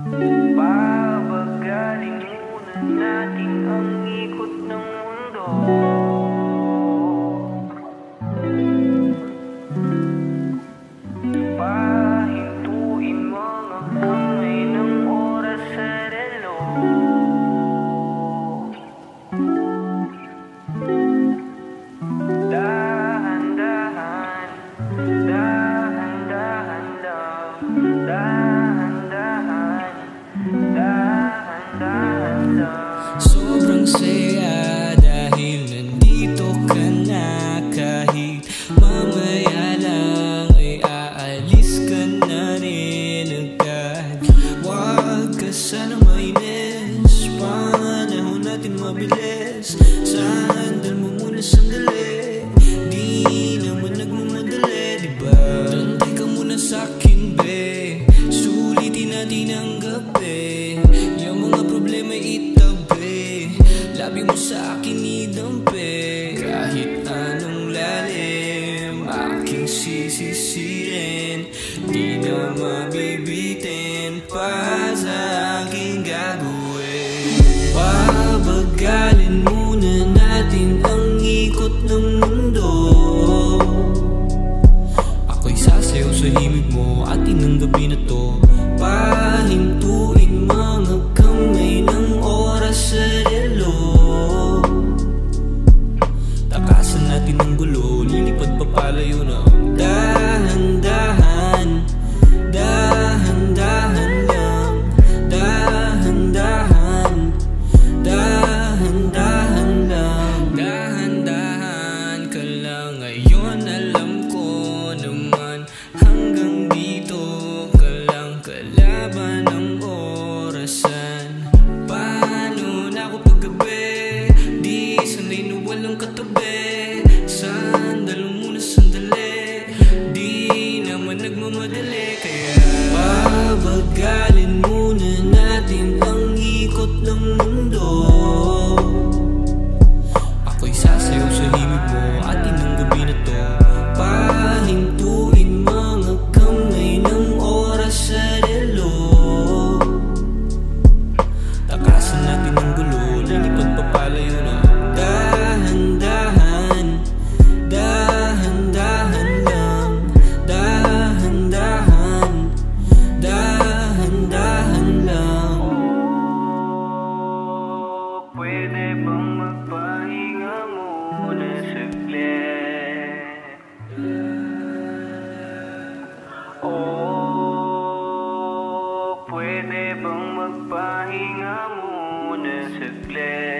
Papagalin muna natin ang ikot ng mundo. Pahintuin mga kamay ng oras sa relo. Dahan-dahan, dahan-dahan lang. Dahan-dahan, dahan-dahan lang. Sobrang saya dahil nandito ka na. Kahit mamaya lang ay aalis ka na rin agad. Huwag ka sana mainis, panahon natin mabilis. Sandal mo muna sandali, di naman nagmamadali, diba? Tantay ka muna sa'kin, be. Sulitin natin ang gabi. Yung mga problema itabi, labi mo sa'kin idampi. Kahit anong lalim aking sisisirin, di na mabibitin pa sa aking gagawin. Pabagalin muna natin ang ikot ng mundo. Ako'y sasayaw sa himig mo, atin ang gabi na to. Pahintuin mga kamay ng oras sa relo. Takasan natin ang gulo, lilipad pa palayo na. Dahan-dahan, dahan-dahan lang. Dahan-dahan, dahan-dahan lang. Dahan-dahan ka lang. Ngayon alam ko naman, hanggang dito ka lang. Kalaban ng orasan. Paano na ako paggabi, di sanay na walang katabi. Sandal mo muna sandali, di naman nagmamadali. Kaya pabagalin muna natin ang ikot ng mundo. Ako'y sasayaw sa himig mo, atin ang gabi na to. Pahintuin mga kamay ng oras sa relo. Takasan natin ang gulo, lilipad pa palayo na. Dahan-dahan, dahan-dahan lang. Dahan-dahan, dahan-dahan lang. Pwede bang magpahinga muna saglit? Oh, pwede bang magpahinga muna saglit?